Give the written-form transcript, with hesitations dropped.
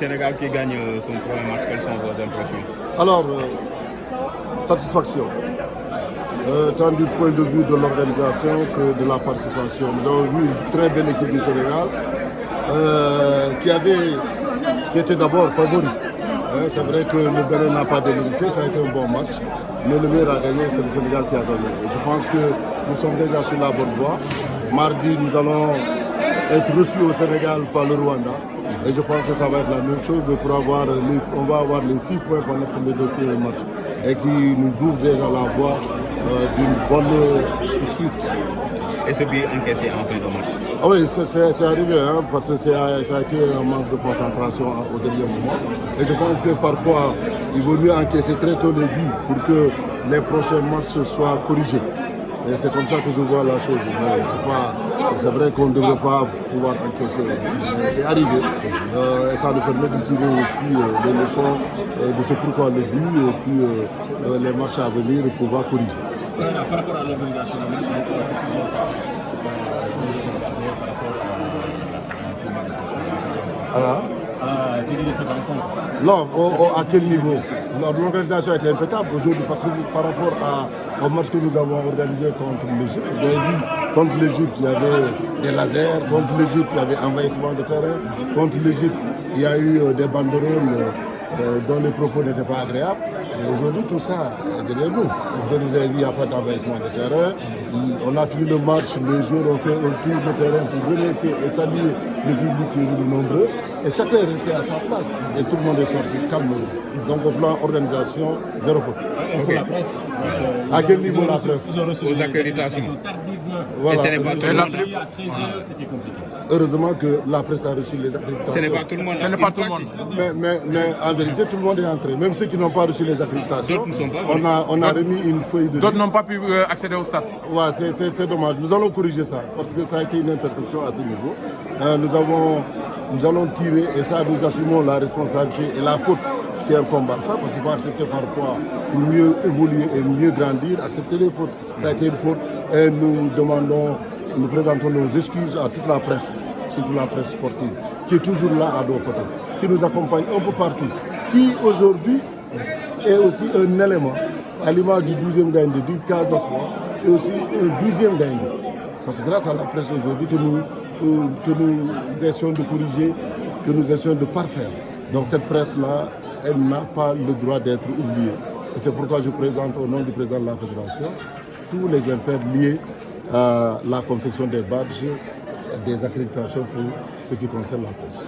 Sénégal qui gagne son premier match, quelles sont vos impressions? Alors, satisfaction. Tant du point de vue de l'organisation que de la participation. Nous avons vu une très belle équipe du Sénégal qui était d'abord favorite. C'est vrai que le Bénin n'a pas démérité, ça a été un bon match, mais le meilleur a gagné, c'est le Sénégal qui a gagné. Et je pense que nous sommes déjà sur la bonne voie. Mardi, nous allons être reçus au Sénégal par le Rwanda. Et je pense que ça va être la même chose pour on va avoir les 6 points pour notre deux premiers matchs et qui nous ouvre déjà la voie d'une bonne suite. Et ce but encaissé en fin de match? Ah oui, c'est arrivé, hein, parce que ça a été un manque de concentration au dernier moment. Et je pense que parfois, il vaut mieux encaisser très tôt les buts pour que les prochains matchs soient corrigés. Et c'est comme ça que je vois la chose. C'est vrai qu'on ne devrait pas pouvoir encaisser. Mais c'est arrivé. Et ça nous permet d'utiliser aussi les leçons de ce pourquoi le but et puis les matchs à venir pour pouvoir corriger. Par rapport à l'organisation du match, Non, à quel niveau? L'organisation a été impeccable aujourd'hui parce que par rapport au match que nous avons organisé contre l'Égypte, vous avez vu, contre l'Égypte, il y avait des lasers, contre l'Égypte, il y avait envahissement de terrain, contre l'Égypte, il y a eu des banderoles dont les propos n'étaient pas agréables. Et aujourd'hui, tout ça est derrière nous. Aujourd'hui, vous avez vu, il n'y a pas d'envahissement de terrain. On a fini le match, les joueurs ont fait un tour de terrain pour remercier et saluer le public qui est venu nombreux. Et chacun est resté à sa place. Et tout le monde est sorti calme. Donc au plan organisation, zéro faute. Okay. La presse, à quel niveau la presse? Aux accréditations. Tardivement. Voilà. Et ce n'est pas tout le monde. À 13h, c'était compliqué. Heureusement que la presse a reçu les accréditations. Ce n'est pas tout le monde. Ce n'est pas tout le monde. Mais en vérité, tout le monde est entré. Même ceux qui n'ont pas reçu les accréditations. D'autres ne sont pas. On a remis une feuille de liste. D'autres n'ont pas pu accéder au stade. Ouais, c'est dommage. Nous allons corriger ça parce que ça a été une imperfection à ce niveau. Nous allons tirer et ça, nous assumons la responsabilité et la faute qui incombe ça parce qu'il faut accepter parfois pour mieux évoluer et mieux grandir, accepter les fautes. Ça a été une faute et nous présentons nos excuses à toute la presse, surtout la presse sportive, qui est toujours là à nos côtés, qui nous accompagne un peu partout, qui aujourd'hui est aussi un élément à l'image du 12e gagne du Casa Sport et aussi un 12e gagne. Parce que grâce à la presse aujourd'hui que nous essayons de corriger, que nous essayons de parfaire. Donc cette presse-là, elle n'a pas le droit d'être oubliée. Et c'est pourquoi je présente au nom du président de la Fédération tous les impairs liés à la confection des badges, des accréditations pour ce qui concerne la presse.